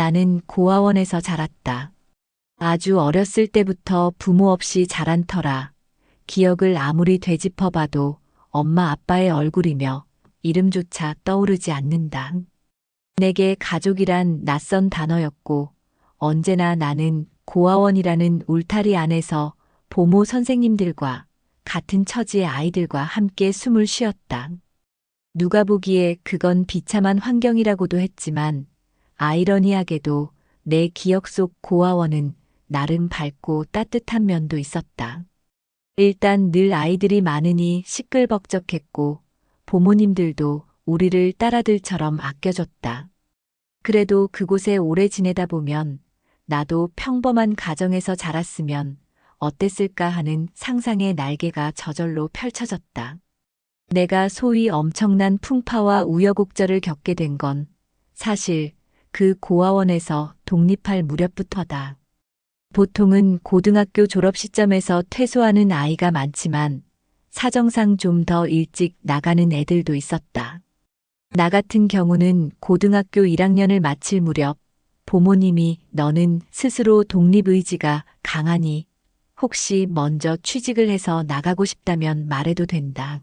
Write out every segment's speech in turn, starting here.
나는 고아원에서 자랐다. 아주 어렸을 때부터 부모 없이 자란 터라 기억을 아무리 되짚어봐도 엄마 아빠의 얼굴이며 이름조차 떠오르지 않는다. 내게 가족이란 낯선 단어였고 언제나 나는 고아원이라는 울타리 안에서 보모 선생님들과 같은 처지의 아이들과 함께 숨을 쉬었다. 누가 보기에 그건 비참한 환경이라고도 했지만 아이러니하게도 내 기억 속 고아원은 나름 밝고 따뜻한 면도 있었다. 일단 늘 아이들이 많으니 시끌벅적했고 부모님들도 우리를 딸아들처럼 아껴줬다. 그래도 그곳에 오래 지내다 보면 나도 평범한 가정에서 자랐으면 어땠을까 하는 상상의 날개가 저절로 펼쳐졌다. 내가 소위 엄청난 풍파와 우여곡절을 겪게 된 건 사실 그 고아원에서 독립할 무렵부터다. 보통은 고등학교 졸업 시점에서 퇴소하는 아이가 많지만 사정상 좀 더 일찍 나가는 애들도 있었다. 나 같은 경우는 고등학교 1학년을 마칠 무렵 부모님이 너는 스스로 독립의지가 강하니 혹시 먼저 취직을 해서 나가고 싶다면 말해도 된다.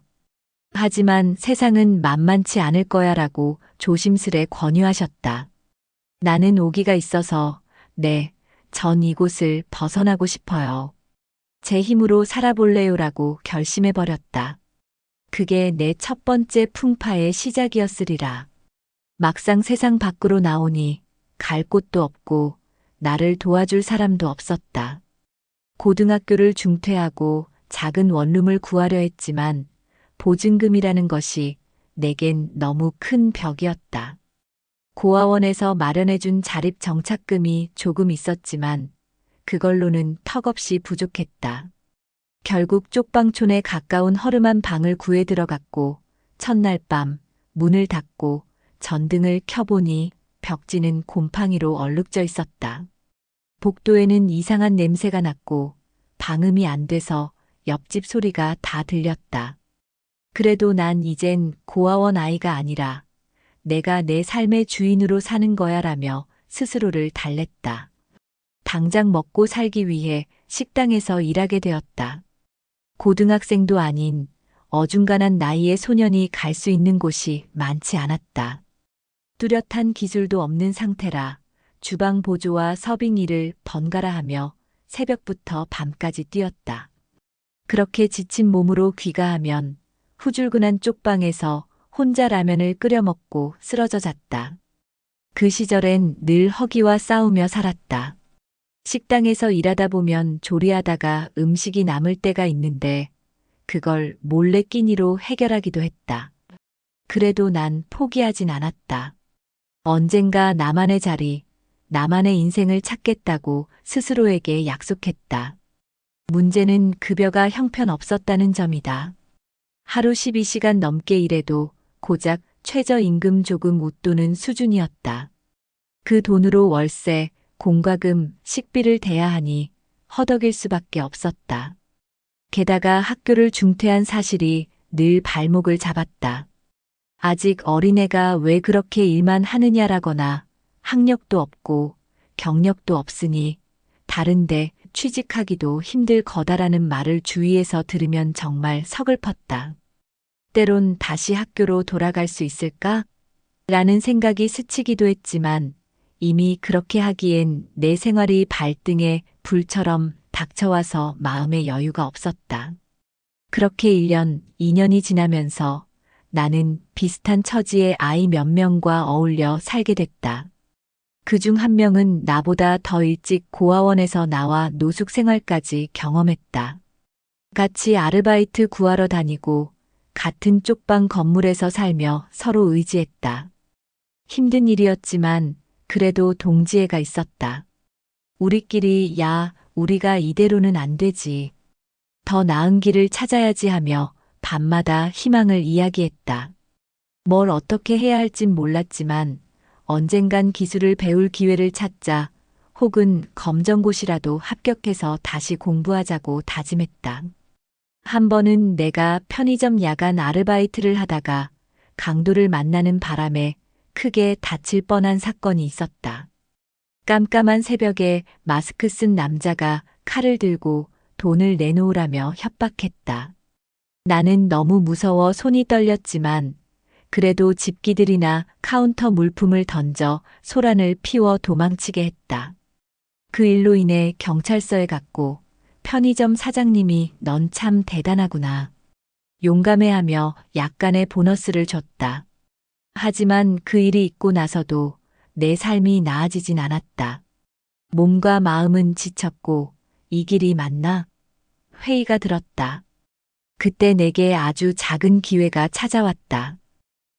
하지만 세상은 만만치 않을 거야라고 조심스레 권유하셨다. 나는 오기가 있어서 전 이곳을 벗어나고 싶어요. 제 힘으로 살아볼래요라고 결심해버렸다. 그게 내 첫 번째 풍파의 시작이었으리라. 막상 세상 밖으로 나오니 갈 곳도 없고 나를 도와줄 사람도 없었다. 고등학교를 중퇴하고 작은 원룸을 구하려 했지만 보증금이라는 것이 내겐 너무 큰 벽이었다. 고아원에서 마련해준 자립 정착금이 조금 있었지만 그걸로는 턱없이 부족했다. 결국 쪽방촌에 가까운 허름한 방을 구해 들어갔고 첫날 밤 문을 닫고 전등을 켜보니 벽지는 곰팡이로 얼룩져 있었다. 복도에는 이상한 냄새가 났고 방음이 안 돼서 옆집 소리가 다 들렸다. 그래도 난 이젠 고아원 아이가 아니라 내가 내 삶의 주인으로 사는 거야라며 스스로를 달랬다. 당장 먹고 살기 위해 식당에서 일하게 되었다. 고등학생도 아닌 어중간한 나이의 소년이 갈 수 있는 곳이 많지 않았다. 뚜렷한 기술도 없는 상태라 주방 보조와 서빙 일을 번갈아 하며 새벽부터 밤까지 뛰었다. 그렇게 지친 몸으로 귀가하면 후줄근한 쪽방에서 혼자 라면을 끓여 먹고 쓰러져 잤다. 그 시절엔 늘 허기와 싸우며 살았다. 식당에서 일하다 보면 조리하다가 음식이 남을 때가 있는데 그걸 몰래 끼니로 해결하기도 했다. 그래도 난 포기하진 않았다. 언젠가 나만의 자리, 나만의 인생을 찾겠다고 스스로에게 약속했다. 문제는 급여가 형편없었다는 점이다. 하루 12시간 넘게 일해도 고작 최저임금 조금 웃도는 수준이었다. 그 돈으로 월세, 공과금, 식비를 대야 하니 허덕일 수밖에 없었다. 게다가 학교를 중퇴한 사실이 늘 발목을 잡았다. 아직 어린애가 왜 그렇게 일만 하느냐라거나 학력도 없고 경력도 없으니 다른데 취직하기도 힘들 거다라는 말을 주위에서 들으면 정말 서글펐다. 때론 다시 학교로 돌아갈 수 있을까? 라는 생각이 스치기도 했지만 이미 그렇게 하기엔 내 생활이 발등에 불처럼 닥쳐와서 마음의 여유가 없었다. 그렇게 1년, 2년이 지나면서 나는 비슷한 처지의 아이 몇 명과 어울려 살게 됐다. 그중 한 명은 나보다 더 일찍 고아원에서 나와 노숙 생활까지 경험했다. 같이 아르바이트 구하러 다니고 같은 쪽방 건물에서 살며 서로 의지했다. 힘든 일이었지만 그래도 동지애가 있었다. 우리끼리 우리가 이대로는 안 되지. 더 나은 길을 찾아야지 하며 밤마다 희망을 이야기했다. 뭘 어떻게 해야 할진 몰랐지만 언젠간 기술을 배울 기회를 찾자 혹은 검정고시라도 합격해서 다시 공부하자고 다짐했다. 한 번은 내가 편의점 야간 아르바이트를 하다가 강도를 만나는 바람에 크게 다칠 뻔한 사건이 있었다. 깜깜한 새벽에 마스크 쓴 남자가 칼을 들고 돈을 내놓으라며 협박했다. 나는 너무 무서워 손이 떨렸지만 그래도 집기들이나 카운터 물품을 던져 소란을 피워 도망치게 했다. 그 일로 인해 경찰서에 갔고 편의점 사장님이 넌 참 대단하구나. 용감해하며 약간의 보너스를 줬다. 하지만 그 일이 있고 나서도 내 삶이 나아지진 않았다. 몸과 마음은 지쳤고 이 길이 맞나? 회의가 들었다. 그때 내게 아주 작은 기회가 찾아왔다.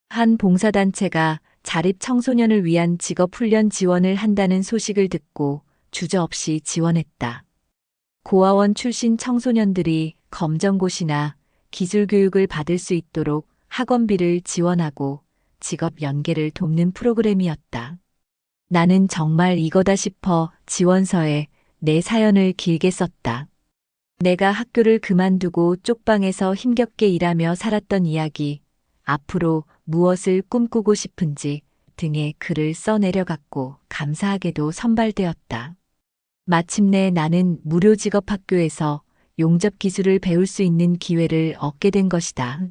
한 봉사단체가 자립 청소년을 위한 직업훈련 지원을 한다는 소식을 듣고 주저없이 지원했다. 고아원 출신 청소년들이 검정고시나 기술교육을 받을 수 있도록 학원비를 지원하고 직업 연계를 돕는 프로그램이었다. 나는 정말 이거다 싶어 지원서에 내 사연을 길게 썼다. 내가 학교를 그만두고 쪽방에서 힘겹게 일하며 살았던 이야기, 앞으로 무엇을 꿈꾸고 싶은지 등의 글을 써내려갔고 감사하게도 선발되었다. 마침내 나는 무료 직업학교에서 용접 기술을 배울 수 있는 기회를 얻게 된 것이다.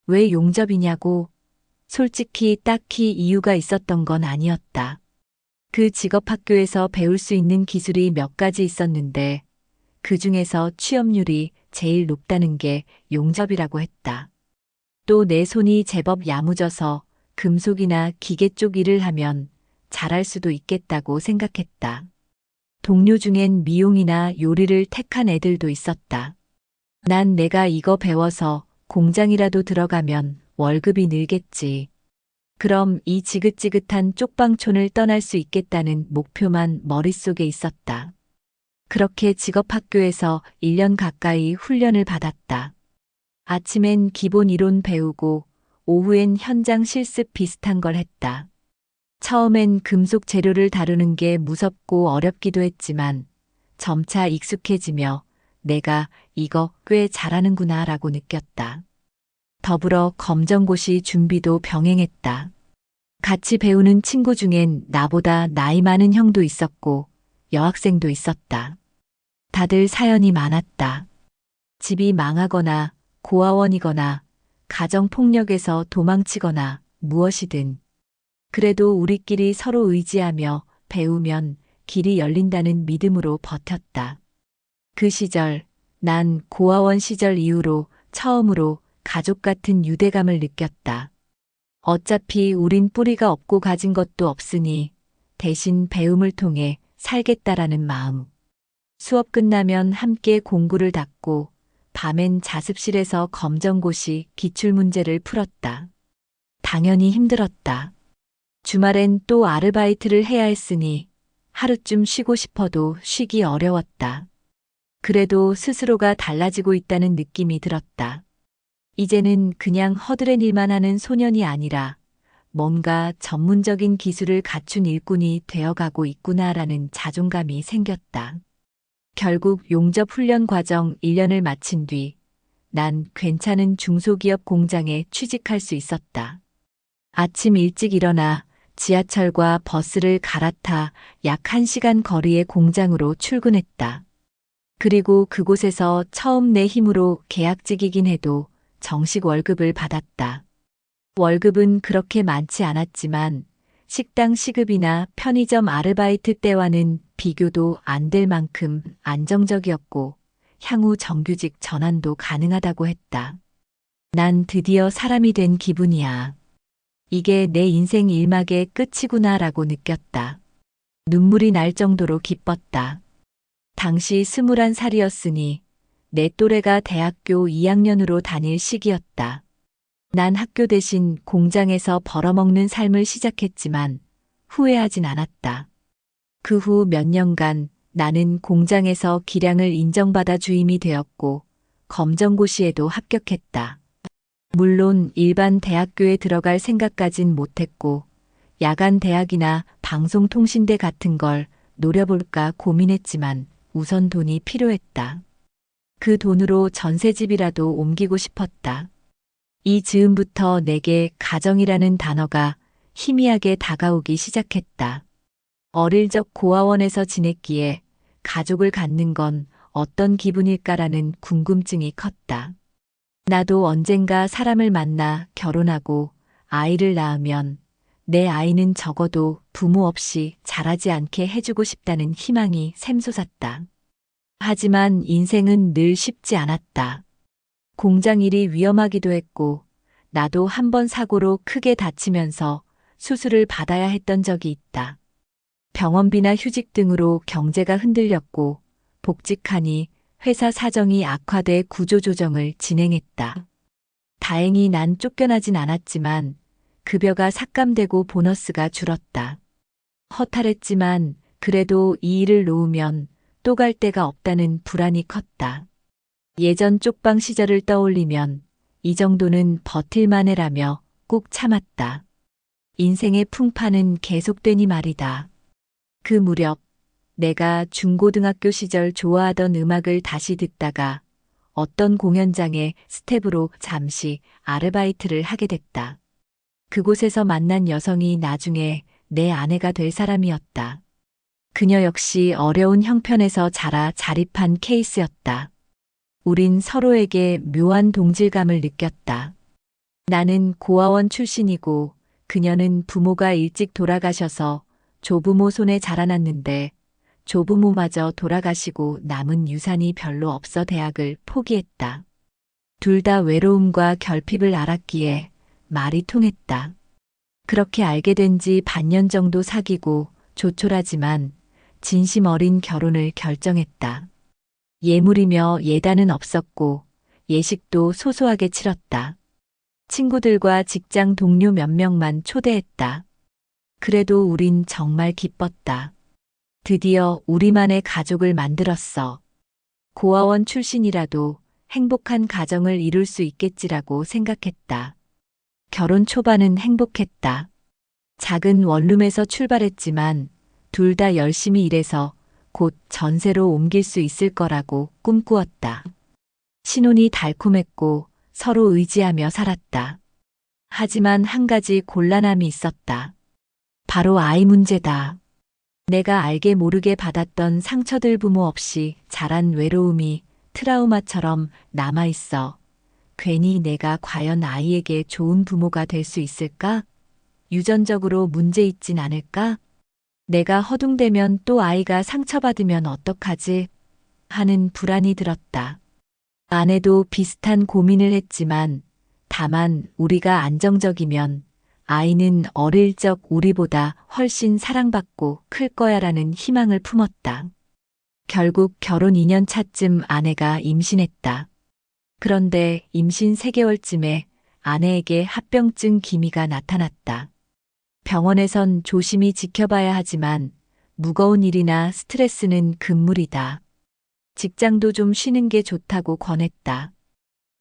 왜 용접이냐고? 솔직히 딱히 이유가 있었던 건 아니었다. 그 직업학교에서 배울 수 있는 기술이 몇 가지 있었는데 그 중에서 취업률이 제일 높다는 게 용접이라고 했다. 또 내 손이 제법 야무져서 금속이나 기계 쪽 일을 하면 잘할 수도 있겠다고 생각했다. 동료 중엔 미용이나 요리를 택한 애들도 있었다. 난 내가 이거 배워서 공장이라도 들어가면 월급이 늘겠지. 그럼 이 지긋지긋한 쪽방촌을 떠날 수 있겠다는 목표만 머릿속에 있었다. 그렇게 직업학교에서 1년 가까이 훈련을 받았다. 아침엔 기본 이론 배우고 오후엔 현장 실습 비슷한 걸 했다. 처음엔 금속 재료를 다루는 게 무섭고 어렵기도 했지만 점차 익숙해지며 내가 이거 꽤 잘하는구나 라고 느꼈다. 더불어 검정고시 준비도 병행했다. 같이 배우는 친구 중엔 나보다 나이 많은 형도 있었고 여학생도 있었다. 다들 사연이 많았다. 집이 망하거나 고아원이거나 가정폭력에서 도망치거나 무엇이든 그래도 우리끼리 서로 의지하며 배우면 길이 열린다는 믿음으로 버텼다. 그 시절 난 고아원 시절 이후로 처음으로 가족 같은 유대감을 느꼈다. 어차피 우린 뿌리가 없고 가진 것도 없으니 대신 배움을 통해 살겠다라는 마음. 수업 끝나면 함께 공구를 닦고 밤엔 자습실에서 검정고시 기출문제를 풀었다. 당연히 힘들었다. 주말엔 또 아르바이트를 해야 했으니 하루쯤 쉬고 싶어도 쉬기 어려웠다. 그래도 스스로가 달라지고 있다는 느낌이 들었다. 이제는 그냥 허드렛 일만 하는 소년이 아니라 뭔가 전문적인 기술을 갖춘 일꾼이 되어가고 있구나라는 자존감이 생겼다. 결국 용접 훈련 과정 1년을 마친 뒤 난 괜찮은 중소기업 공장에 취직할 수 있었다. 아침 일찍 일어나 지하철과 버스를 갈아타 약 1시간 거리의 공장으로 출근했다. 그리고 그곳에서 처음 내 힘으로 계약직이긴 해도 정식 월급을 받았다. 월급은 그렇게 많지 않았지만 식당 시급이나 편의점 아르바이트 때와는 비교도 안 될 만큼 안정적이었고 향후 정규직 전환도 가능하다고 했다. 난 드디어 사람이 된 기분이야. 이게 내 인생 일막의 끝이구나라고 느꼈다. 눈물이 날 정도로 기뻤다. 당시 21살이었으니 내 또래가 대학교 2학년으로 다닐 시기였다. 난 학교 대신 공장에서 벌어먹는 삶을 시작했지만 후회하진 않았다. 그 후 몇 년간 나는 공장에서 기량을 인정받아 주임이 되었고 검정고시에도 합격했다. 물론 일반 대학교에 들어갈 생각까진 못했고 야간 대학이나 방송통신대 같은 걸 노려볼까 고민했지만 우선 돈이 필요했다. 그 돈으로 전셋집이라도 옮기고 싶었다. 이 즈음부터 내게 가정이라는 단어가 희미하게 다가오기 시작했다. 어릴 적 고아원에서 지냈기에 가족을 갖는 건 어떤 기분일까라는 궁금증이 컸다. 나도 언젠가 사람을 만나 결혼하고 아이를 낳으면 내 아이는 적어도 부모 없이 자라지 않게 해주고 싶다는 희망이 샘솟았다. 하지만 인생은 늘 쉽지 않았다. 공장 일이 위험하기도 했고, 나도 한 번 사고로 크게 다치면서 수술을 받아야 했던 적이 있다. 병원비나 휴직 등으로 경제가 흔들렸고, 복직하니 회사 사정이 악화돼 구조조정을 진행했다. 다행히 난 쫓겨나진 않았지만, 급여가 삭감되고 보너스가 줄었다. 허탈했지만, 그래도 이 일을 놓으면 또 갈 데가 없다는 불안이 컸다. 예전 쪽방 시절을 떠올리면 이 정도는 버틸만해라며 꾹 참았다. 인생의 풍파는 계속되니 말이다. 그 무렵 내가 중고등학교 시절 좋아하던 음악을 다시 듣다가 어떤 공연장에 스텝으로 잠시 아르바이트를 하게 됐다. 그곳에서 만난 여성이 나중에 내 아내가 될 사람이었다. 그녀 역시 어려운 형편에서 자라 자립한 케이스였다. 우린 서로에게 묘한 동질감을 느꼈다. 나는 고아원 출신이고 그녀는 부모가 일찍 돌아가셔서 조부모 손에 자라났는데 조부모마저 돌아가시고 남은 유산이 별로 없어 대학을 포기했다. 둘 다 외로움과 결핍을 알았기에 말이 통했다. 그렇게 알게 된 지 반년 정도 사귀고 조촐하지만 진심 어린 결혼을 결정했다. 예물이며 예단은 없었고 예식도 소소하게 치렀다. 친구들과 직장 동료 몇 명만 초대했다. 그래도 우린 정말 기뻤다. 드디어 우리만의 가족을 만들었어. 고아원 출신이라도 행복한 가정을 이룰 수 있겠지라고 생각했다. 결혼 초반은 행복했다. 작은 원룸에서 출발했지만 둘 다 열심히 일해서 곧 전세로 옮길 수 있을 거라고 꿈꾸었다. 신혼이 달콤했고 서로 의지하며 살았다. 하지만 한 가지 곤란함이 있었다. 바로 아이 문제다. 내가 알게 모르게 받았던 상처들 부모 없이 자란 외로움이 트라우마처럼 남아있어. 괜히 내가 과연 아이에게 좋은 부모가 될 수 있을까? 유전적으로 문제 있진 않을까? 내가 허둥대면 또 아이가 상처받으면 어떡하지? 하는 불안이 들었다. 아내도 비슷한 고민을 했지만 다만 우리가 안정적이면 아이는 어릴 적 우리보다 훨씬 사랑받고 클 거야라는 희망을 품었다. 결국 결혼 2년 차쯤 아내가 임신했다. 그런데 임신 3개월쯤에 아내에게 합병증 기미가 나타났다. 병원에선 조심히 지켜봐야 하지만 무거운 일이나 스트레스는 금물이다. 직장도 좀 쉬는 게 좋다고 권했다.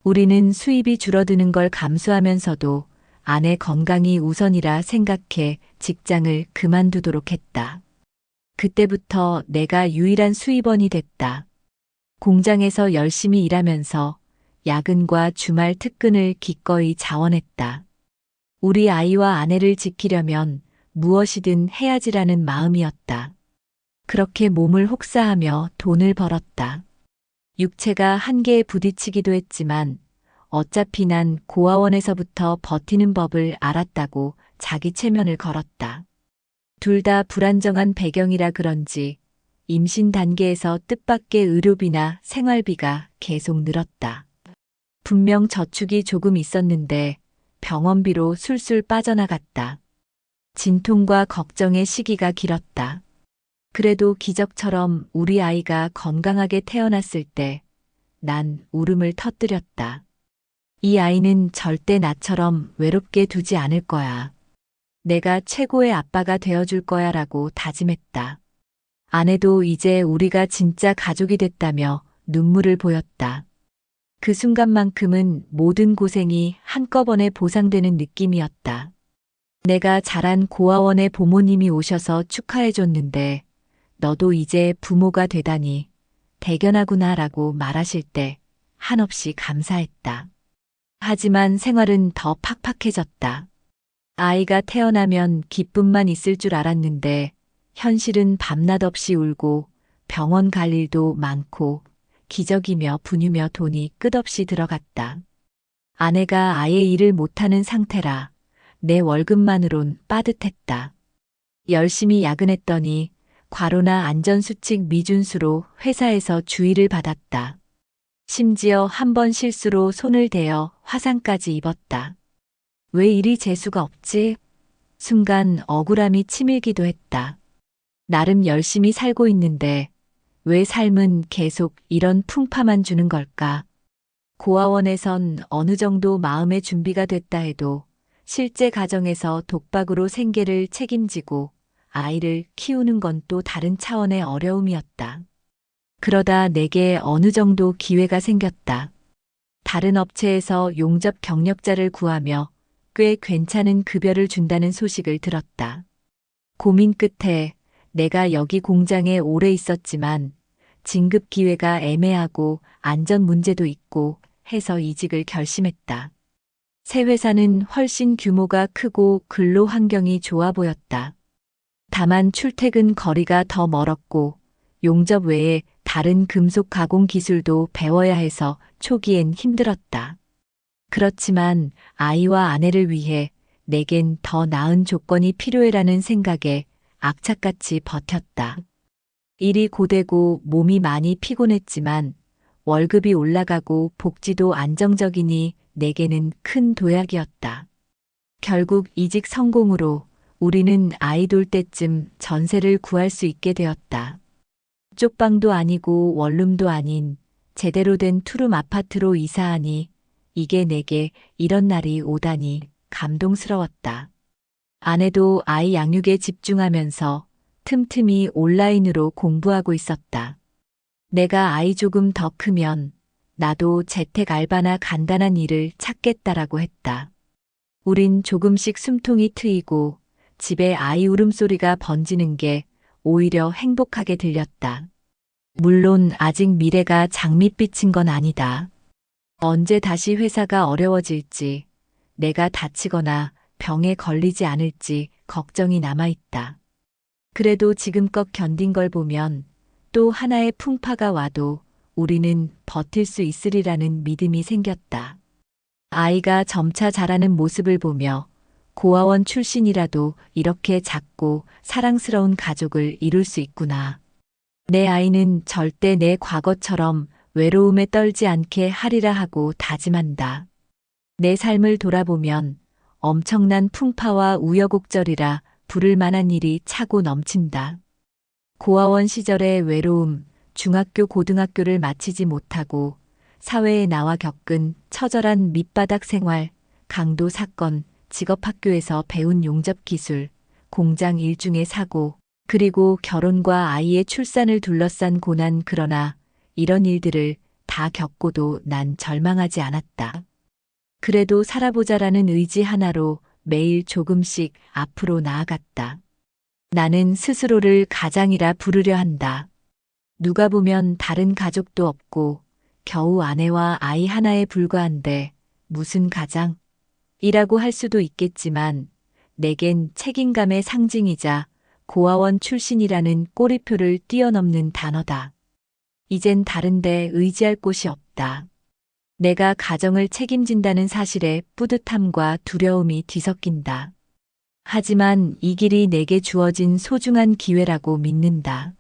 우리는 수입이 줄어드는 걸 감수하면서도 아내 건강이 우선이라 생각해 직장을 그만두도록 했다. 그때부터 내가 유일한 수입원이 됐다. 공장에서 열심히 일하면서 야근과 주말 특근을 기꺼이 자원했다. 우리 아이와 아내를 지키려면 무엇이든 해야지라는 마음이었다. 그렇게 몸을 혹사하며 돈을 벌었다. 육체가 한계에 부딪히기도 했지만 어차피 난 고아원에서부터 버티는 법을 알았다고 자기 체면을 걸었다. 둘 다 불안정한 배경이라 그런지 임신 단계에서 뜻밖의 의료비나 생활비가 계속 늘었다. 분명 저축이 조금 있었는데 병원비로 술술 빠져나갔다. 진통과 걱정의 시기가 길었다. 그래도 기적처럼 우리 아이가 건강하게 태어났을 때 난 울음을 터뜨렸다. 이 아이는 절대 나처럼 외롭게 두지 않을 거야. 내가 최고의 아빠가 되어줄 거야 라고 다짐했다. 아내도 이제 우리가 진짜 가족이 됐다며 눈물을 보였다. 그 순간만큼은 모든 고생이 한꺼번에 보상되는 느낌이었다. 내가 자란 고아원에 부모님이 오셔서 축하해줬는데 너도 이제 부모가 되다니 대견하구나 라고 말하실 때 한없이 감사했다. 하지만 생활은 더 팍팍해졌다. 아이가 태어나면 기쁨만 있을 줄 알았는데 현실은 밤낮 없이 울고 병원 갈 일도 많고 기적이며 분유며 돈이 끝없이 들어갔다. 아내가 아예 일을 못하는 상태라 내 월급만으론 빠듯했다. 열심히 야근했더니 과로나 안전수칙 미준수로 회사에서 주의를 받았다. 심지어 한 번 실수로 손을 대어 화상까지 입었다. 왜 이리 재수가 없지? 순간 억울함이 치밀기도 했다. 나름 열심히 살고 있는데 왜 삶은 계속 이런 풍파만 주는 걸까? 고아원에선 어느 정도 마음의 준비가 됐다 해도 실제 가정에서 독박으로 생계를 책임지고 아이를 키우는 건 또 다른 차원의 어려움이었다. 그러다 내게 어느 정도 기회가 생겼다. 다른 업체에서 용접 경력자를 구하며 꽤 괜찮은 급여를 준다는 소식을 들었다. 고민 끝에 내가 여기 공장에 오래 있었지만 진급 기회가 애매하고 안전 문제도 있고 해서 이직을 결심했다. 새 회사는 훨씬 규모가 크고 근로 환경이 좋아 보였다. 다만 출퇴근 거리가 더 멀었고 용접 외에 다른 금속 가공 기술도 배워야 해서 초기엔 힘들었다. 그렇지만 아이와 아내를 위해 내겐 더 나은 조건이 필요해라는 생각에 악착같이 버텼다. 일이 고되고 몸이 많이 피곤했지만 월급이 올라가고 복지도 안정적이니 내게는 큰 도약이었다. 결국 이직 성공으로 우리는 아이 돌 때쯤 전세를 구할 수 있게 되었다. 쪽방도 아니고 원룸도 아닌 제대로 된 투룸 아파트로 이사하니 이게 내게 이런 날이 오다니 감동스러웠다. 아내도 아이 양육에 집중하면서 틈틈이 온라인으로 공부하고 있었다. 내가 아이 조금 더 크면 나도 재택 알바나 간단한 일을 찾겠다라고 했다. 우린 조금씩 숨통이 트이고 집에 아이 울음소리가 번지는 게 오히려 행복하게 들렸다. 물론 아직 미래가 장밋빛인 건 아니다. 언제 다시 회사가 어려워질지, 내가 다치거나 병에 걸리지 않을지 걱정이 남아있다. 그래도 지금껏 견딘 걸 보면 또 하나의 풍파가 와도 우리는 버틸 수 있으리라는 믿음이 생겼다. 아이가 점차 자라는 모습을 보며 고아원 출신이라도 이렇게 작고 사랑스러운 가족을 이룰 수 있구나. 내 아이는 절대 내 과거처럼 외로움에 떨지 않게 하리라 하고 다짐한다. 내 삶을 돌아보면 엄청난 풍파와 우여곡절이라 부를 만한 일이 차고 넘친다. 고아원 시절의 외로움, 중학교, 고등학교를 마치지 못하고 사회에 나와 겪은 처절한 밑바닥 생활, 강도 사건, 직업학교에서 배운 용접 기술, 공장 일중의 사고, 그리고 결혼과 아이의 출산을 둘러싼 고난. 그러나 이런 일들을 다 겪고도 난 절망하지 않았다. 그래도 살아보자라는 의지 하나로 매일 조금씩 앞으로 나아갔다. 나는 스스로를 가장이라 부르려 한다. 누가 보면 다른 가족도 없고 겨우 아내와 아이 하나에 불과한데 무슨 가장? 이라고 할 수도 있겠지만 내겐 책임감의 상징이자 고아원 출신이라는 꼬리표를 뛰어넘는 단어다. 이젠 다른데 의지할 곳이 없다. 내가 가정을 책임진다는 사실에 뿌듯함과 두려움이 뒤섞인다. 하지만 이 길이 내게 주어진 소중한 기회라고 믿는다.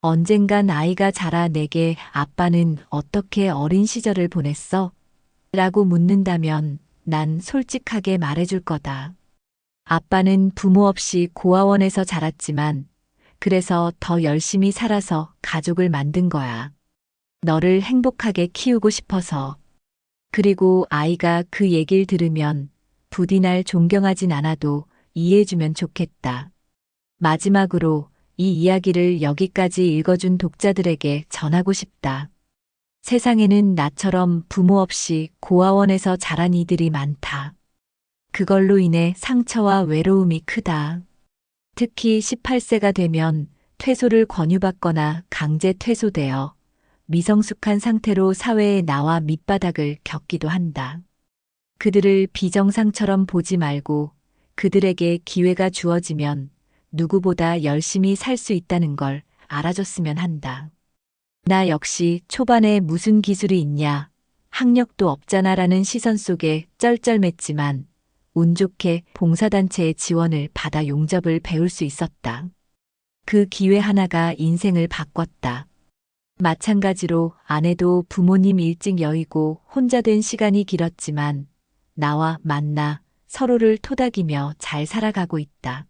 언젠간 아이가 자라 내게 아빠는 어떻게 어린 시절을 보냈어? 라고 묻는다면 난 솔직하게 말해줄 거다. 아빠는 부모 없이 고아원에서 자랐지만 그래서 더 열심히 살아서 가족을 만든 거야. 너를 행복하게 키우고 싶어서. 그리고 아이가 그 얘기를 들으면 부디 날 존경하진 않아도 이해해주면 좋겠다. 마지막으로 이 이야기를 여기까지 읽어준 독자들에게 전하고 싶다. 세상에는 나처럼 부모 없이 고아원에서 자란 이들이 많다. 그걸로 인해 상처와 외로움이 크다. 특히 18세가 되면 퇴소를 권유받거나 강제 퇴소되어 미성숙한 상태로 사회에 나와 밑바닥을 겪기도 한다. 그들을 비정상처럼 보지 말고 그들에게 기회가 주어지면 누구보다 열심히 살 수 있다는 걸 알아줬으면 한다. 나 역시 초반에 무슨 기술이 있냐, 학력도 없잖아라는 시선 속에 쩔쩔맸지만 운 좋게 봉사단체의 지원을 받아 용접을 배울 수 있었다. 그 기회 하나가 인생을 바꿨다. 마찬가지로 아내도 부모님 일찍 여의고 혼자 된 시간이 길었지만 나와 만나 서로를 토닥이며 잘 살아가고 있다.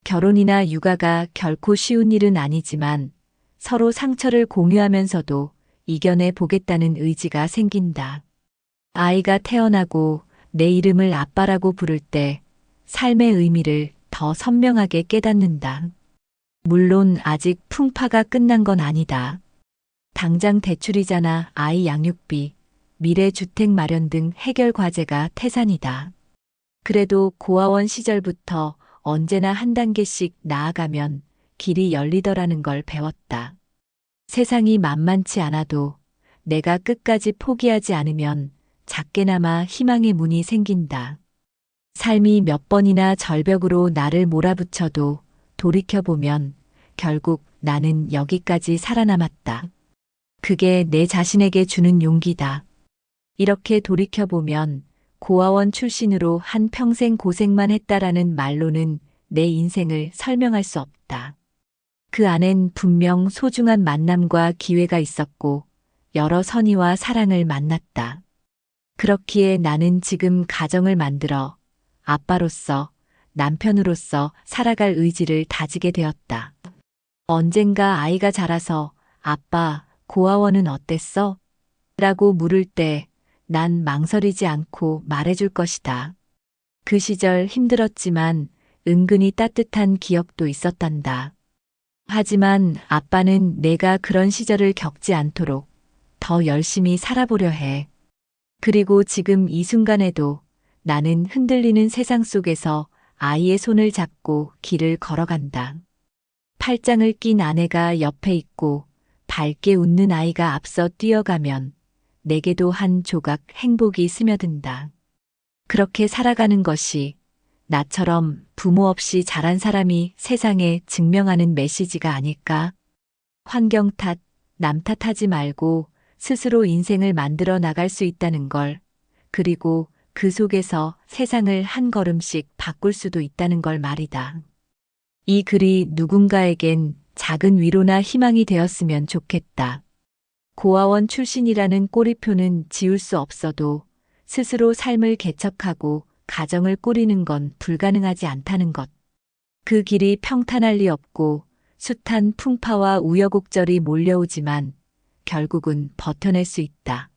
결혼이나 육아가 결코 쉬운 일은 아니지만 서로 상처를 공유하면서도 이겨내 보겠다는 의지가 생긴다. 아이가 태어나고 내 이름을 아빠라고 부를 때 삶의 의미를 더 선명하게 깨닫는다. 물론 아직 풍파가 끝난 건 아니다. 당장 대출이자나 아이 양육비, 미래 주택 마련 등 해결 과제가 태산이다. 그래도 고아원 시절부터 언제나 한 단계씩 나아가면 길이 열리더라는 걸 배웠다. 세상이 만만치 않아도 내가 끝까지 포기하지 않으면 작게나마 희망의 문이 생긴다. 삶이 몇 번이나 절벽으로 나를 몰아붙여도 돌이켜보면 결국 나는 여기까지 살아남았다. 그게 내 자신에게 주는 용기다. 이렇게 돌이켜보면 고아원 출신으로 한 평생 고생만 했다라는 말로는 내 인생을 설명할 수 없다. 그 안엔 분명 소중한 만남과 기회가 있었고 여러 선의와 사랑을 만났다. 그렇기에 나는 지금 가정을 만들어 아빠로서, 남편으로서 살아갈 의지를 다지게 되었다. 언젠가 아이가 자라서 아빠, 고아원은 어땠어? 라고 물을 때 난 망설이지 않고 말해줄 것이다. 그 시절 힘들었지만 은근히 따뜻한 기억도 있었단다. 하지만 아빠는 내가 그런 시절을 겪지 않도록 더 열심히 살아보려 해. 그리고 지금 이 순간에도 나는 흔들리는 세상 속에서 아이의 손을 잡고 길을 걸어간다. 팔짱을 낀 아내가 옆에 있고 밝게 웃는 아이가 앞서 뛰어가면 내게도 한 조각 행복이 스며든다. 그렇게 살아가는 것이 나처럼 부모 없이 자란 사람이 세상에 증명하는 메시지가 아닐까? 환경 탓, 남 탓하지 말고 스스로 인생을 만들어 나갈 수 있다는 걸, 그리고 그 속에서 세상을 한 걸음씩 바꿀 수도 있다는 걸 말이다. 이 글이 누군가에겐 작은 위로나 희망이 되었으면 좋겠다. 고아원 출신이라는 꼬리표는 지울 수 없어도 스스로 삶을 개척하고 가정을 꾸리는 건 불가능하지 않다는 것. 그 길이 평탄할 리 없고 숱한 풍파와 우여곡절이 몰려오지만 결국은 버텨낼 수 있다.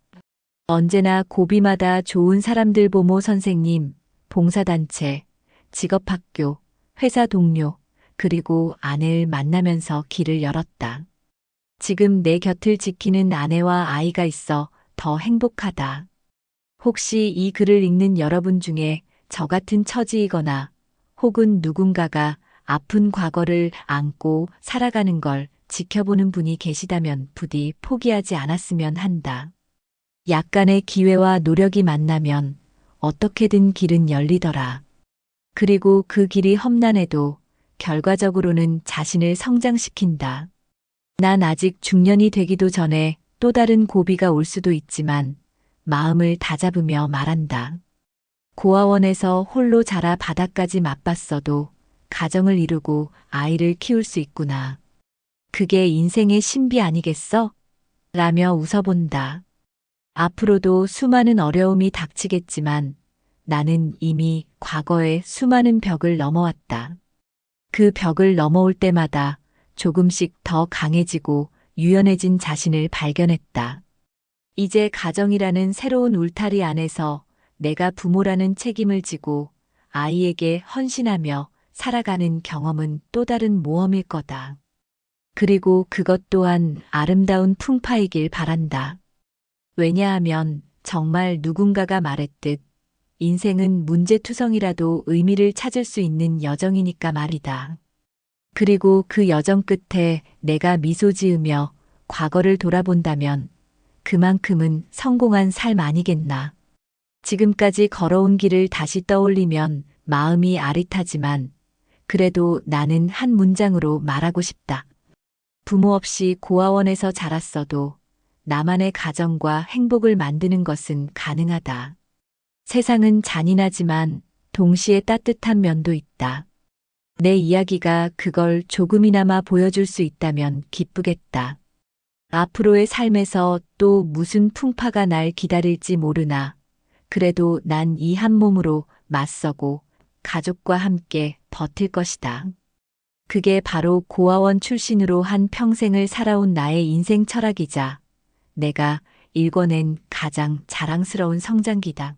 언제나 고비마다 좋은 사람들 보모 선생님, 봉사단체, 직업학교, 회사 동료, 그리고 아내를 만나면서 길을 열었다. 지금 내 곁을 지키는 아내와 아이가 있어 더 행복하다. 혹시 이 글을 읽는 여러분 중에 저 같은 처지이거나 혹은 누군가가 아픈 과거를 안고 살아가는 걸 지켜보는 분이 계시다면 부디 포기하지 않았으면 한다. 약간의 기회와 노력이 만나면 어떻게든 길은 열리더라. 그리고 그 길이 험난해도 결과적으로는 자신을 성장시킨다. 난 아직 중년이 되기도 전에 또 다른 고비가 올 수도 있지만 마음을 다잡으며 말한다. 고아원에서 홀로 자라 바닥까지 맛봤어도 가정을 이루고 아이를 키울 수 있구나. 그게 인생의 신비 아니겠어? 라며 웃어본다. 앞으로도 수많은 어려움이 닥치겠지만 나는 이미 과거의 수많은 벽을 넘어왔다. 그 벽을 넘어올 때마다 조금씩 더 강해지고 유연해진 자신을 발견했다. 이제 가정이라는 새로운 울타리 안에서 내가 부모라는 책임을 지고 아이에게 헌신하며 살아가는 경험은 또 다른 모험일 거다. 그리고 그것 또한 아름다운 풍파이길 바란다. 왜냐하면 정말 누군가가 말했듯 인생은 문제투성이라도 의미를 찾을 수 있는 여정이니까 말이다. 그리고 그 여정 끝에 내가 미소 지으며 과거를 돌아본다면 그만큼은 성공한 삶 아니겠나. 지금까지 걸어온 길을 다시 떠올리면 마음이 아릿하지만 그래도 나는 한 문장으로 말하고 싶다. 부모 없이 고아원에서 자랐어도 나만의 가정과 행복을 만드는 것은 가능하다. 세상은 잔인하지만 동시에 따뜻한 면도 있다. 내 이야기가 그걸 조금이나마 보여줄 수 있다면 기쁘겠다. 앞으로의 삶에서 또 무슨 풍파가 날 기다릴지 모르나 그래도 난 이 한 몸으로 맞서고 가족과 함께 버틸 것이다. 그게 바로 고아원 출신으로 한 평생을 살아온 나의 인생 철학이자 내가 일궈낸 가장 자랑스러운 성장기다.